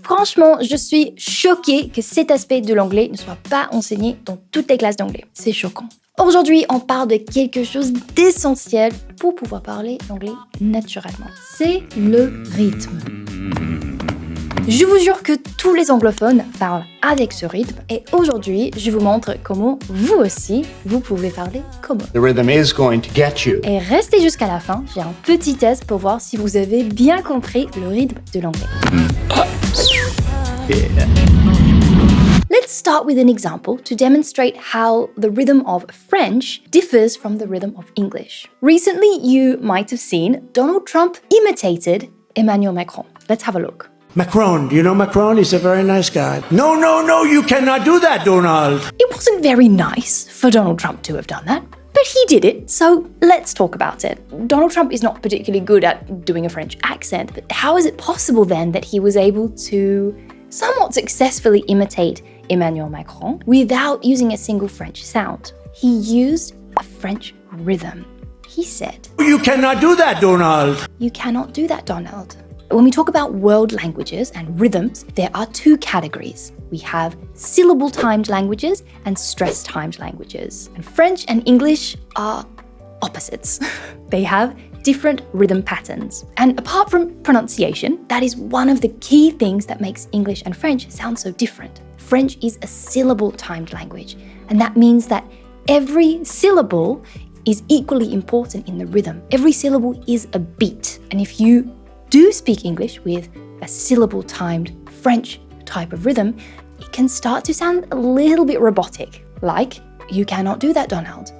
Franchement, je suis choquée que cet aspect de l'anglais ne soit pas enseigné dans toutes les classes d'anglais. C'est choquant. Aujourd'hui, on parle de quelque chose d'essentiel pour pouvoir parler l'anglais naturellement. C'est le rythme. Je vous jure que tous les anglophones parlent avec ce rythme et aujourd'hui, je vous montre comment vous aussi, vous pouvez parler comme eux. The rhythm is going to get you. Et restez jusqu'à la fin, j'ai un petit test pour voir si vous avez bien compris le rythme de l'anglais. Yeah. Let's start with an example to demonstrate how the rhythm of French differs from the rhythm of English. Recently, you might have seen Donald Trump imitated Emmanuel Macron. Let's have a look. Macron, do you know Macron? He's a very nice guy. No, you cannot do that, Donald. It wasn't very nice for Donald Trump to have done that, but he did it, so let's talk about it. Donald Trump is not particularly good at doing a French accent, but how is it possible then that he was able to somewhat successfully imitate Emmanuel Macron without using a single French sound? He used a French rhythm. He said, You cannot do that, Donald. "You cannot do that, Donald." When we talk about world languages and rhythms, there are two categories. We have syllable-timed languages and stress-timed languages. And French and English are opposites. They have different rhythm patterns. And apart from pronunciation, that is one of the key things that makes English and French sound so different. French is a syllable-timed language, and that means that every syllable is equally important in the rhythm. Every syllable is a beat. And if you do speak English with a syllable-timed French type of rhythm, it can start to sound a little bit robotic, like, "You cannot do that, Donald,"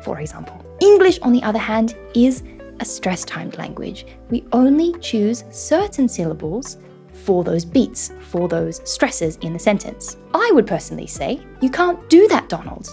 for example. English, on the other hand, is a stress-timed language. We only choose certain syllables for those beats, for those stresses in the sentence. I would personally say, "You can't do that, Donald."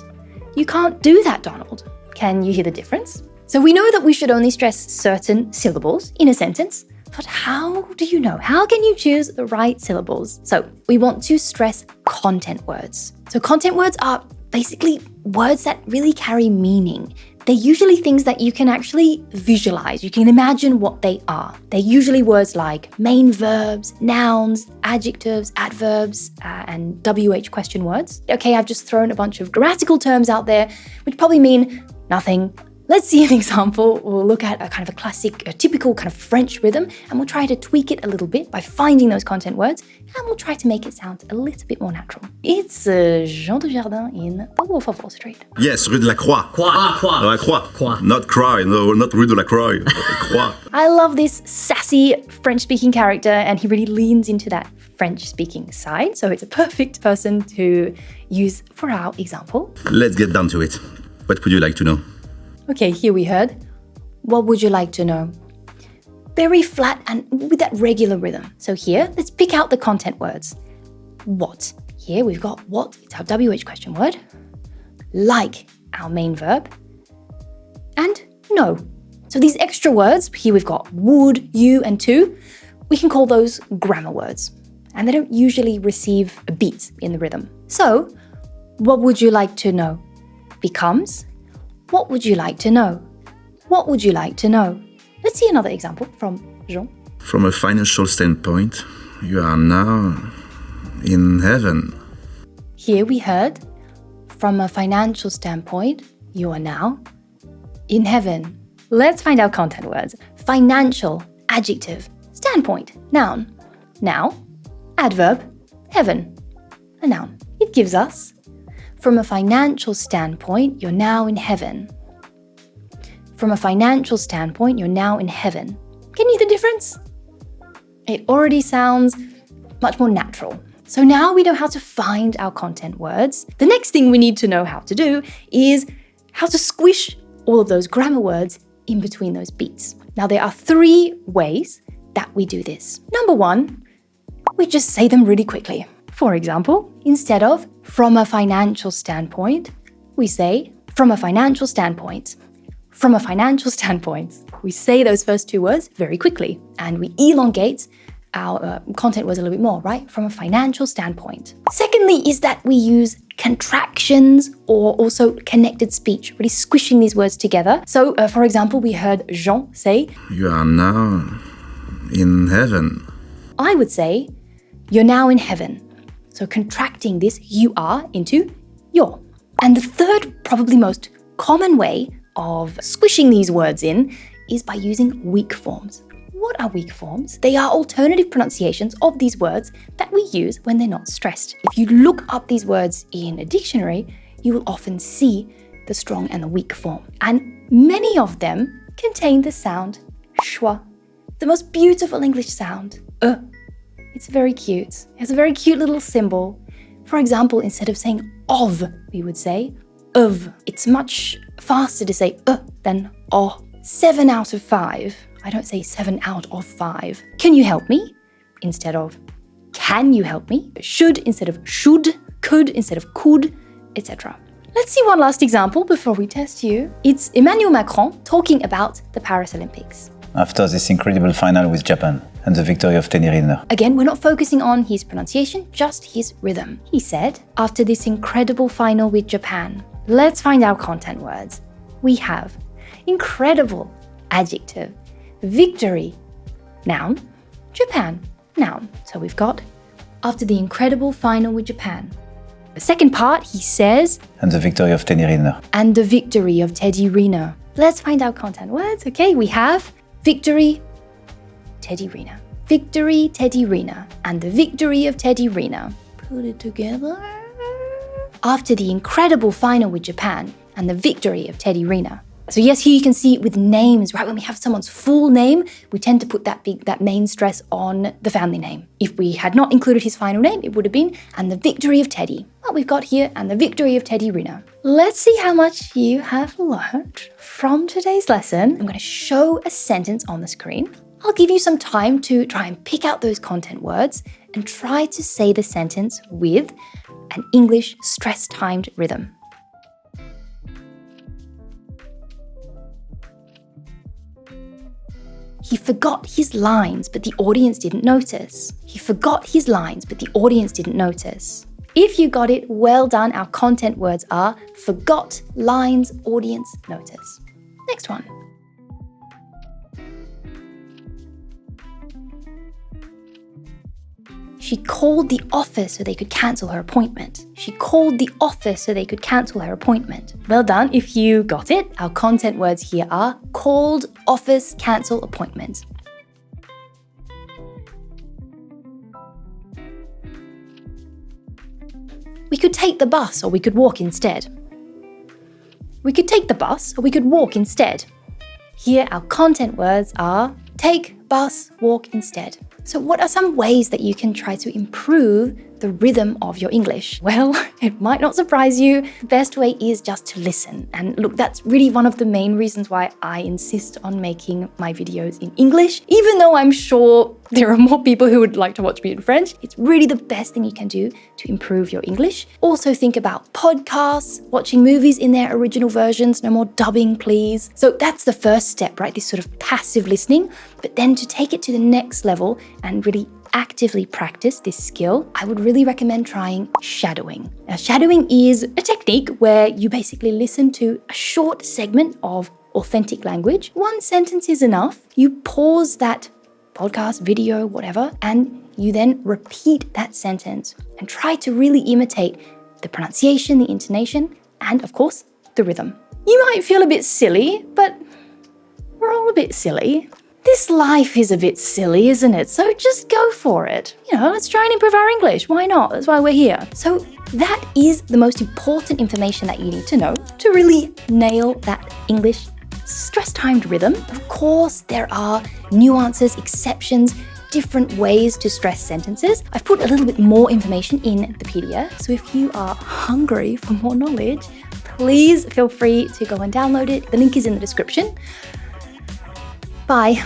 You can't do that, Donald. Can you hear the difference? So we know that we should only stress certain syllables in a sentence, but how do you know? How can you choose the right syllables? So we want to stress content words. So content words are basically words that really carry meaning. They're usually things that you can actually visualize. You can imagine what they are. They're usually words like main verbs, nouns, adjectives, adverbs, and WH question words. Okay, I've just thrown a bunch of grammatical terms out there, which probably mean nothing. Let's see an example. We'll look at a classic, a typical kind of French rhythm, and we'll try to tweak it a little bit by finding those content words, and we'll try to make it sound a little bit more natural. It's Jean Dujardin in The Wolf of Wall Street. Yes, Rue de la Croix. Croix. La Croix. Croix. Not Croix, no, not Rue de la Croix. Croix. I love this sassy French-speaking character, and he really leans into that French-speaking side, so it's a perfect person to use for our example. Let's get down to it. What would you like to know? Okay, here we heard, "What would you like to know?" Very flat and with that regular rhythm. So here, let's pick out the content words. What. Here we've got what, it's our WH question word. Like, our main verb. And no. So these extra words, here we've got would, you, and to, we can call those grammar words. And they don't usually receive a beat in the rhythm. So, what would you like to know becomes, what would you like to know? What would you like to know? Let's see another example from Jean. From a financial standpoint, you are now in heaven. Here we heard, from a financial standpoint, you are now in heaven. Let's find our content words. Financial, adjective, standpoint, noun. Now, adverb, heaven, a noun. It gives us, from a financial standpoint, you're now in heaven. From a financial standpoint, you're now in heaven. Can you hear the difference? It already sounds much more natural. So now we know how to find our content words. The next thing we need to know how to do is how to squish all of those grammar words in between those beats. Now there are 3 ways that we do this. Number 1, we just say them really quickly. For example, instead of from a financial standpoint, we say from a financial standpoint. From a financial standpoint. We say those first 2 words very quickly and we elongate our content words a little bit more, right? From a financial standpoint. Secondly is that we use contractions or also connected speech, really squishing these words together. So, for example, we heard Jean say, You are now in heaven. I would say, You're now in heaven. So contracting this you are into you're. And the third, probably most common way of squishing these words in is by using weak forms. What are weak forms? They are alternative pronunciations of these words that we use when they're not stressed. If you look up these words in a dictionary, you will often see the strong and the weak form. And many of them contain the sound schwa, the most beautiful English sound. It's very cute. It has a very cute little symbol. For example, instead of saying of, we would say of. It's much faster to say than o. 7 out of 5. I don't say 7 out of 5. Can you help me? Instead of can you help me? Should instead of should. Could instead of could, etc. Let's see one last example before we test you. It's Emmanuel Macron talking about the Paris Olympics. After this incredible final with Japan and the victory of Teddy Riner. Again, we're not focusing on his pronunciation, just his rhythm. He said, after this incredible final with Japan, let's find our content words. We have incredible, adjective, victory, noun, Japan, noun. So we've got after the incredible final with Japan. The second part, he says, and the victory of Teddy Riner. And the victory of Teddy Riner. Let's find our content words. Okay, we have victory, Teddy Riner. Victory, Teddy Riner. And the victory of Teddy Riner. Put it together. After the incredible final with Japan and the victory of Teddy Riner. So yes, here you can see it with names, right? When we have someone's full name, we tend to put that main stress on the family name. If we had not included his final name, it would have been, and the victory of Teddy. Well, we've got here, and the victory of Teddy Riner. Let's see how much you have learned from today's lesson. I'm going to show a sentence on the screen. I'll give you some time to try and pick out those content words and try to say the sentence with an English stress-timed rhythm. He forgot his lines, but the audience didn't notice. He forgot his lines, but the audience didn't notice. If you got it, well done. Our content words are forgot, lines, audience, notice. Next one. She called the office so they could cancel her appointment. She called the office so they could cancel her appointment. Well done. If you got it, our content words here are called, office, cancel, appointment. We could take the bus or we could walk instead. We could take the bus or we could walk instead. Here, our content words are take, bus, walk instead. So what are some ways that you can try to improve the rhythm of your English? Well, it might not surprise you. The best way is just to listen. And look, that's really one of the main reasons why I insist on making my videos in English. Even though I'm sure there are more people who would like to watch me in French, it's really the best thing you can do to improve your English. Also think about podcasts, watching movies in their original versions, no more dubbing, please. So that's the first step, right? This sort of passive listening. But then to take it to the next level and really actively practice this skill, I would really recommend trying shadowing. Now, shadowing is a technique where you basically listen to a short segment of authentic language. One sentence is enough. You pause that podcast, video, whatever, and you then repeat that sentence and try to really imitate the pronunciation, the intonation, and of course, the rhythm. You might feel a bit silly, but we're all a bit silly. This life is a bit silly, isn't it? So just go for it. Let's try and improve our English. Why not? That's why we're here. So that is the most important information that you need to know to really nail that English stress-timed rhythm. Of course, there are nuances, exceptions, different ways to stress sentences. I've put a little bit more information in the PDF. So if you are hungry for more knowledge, please feel free to go and download it. The link is in the description. Bye.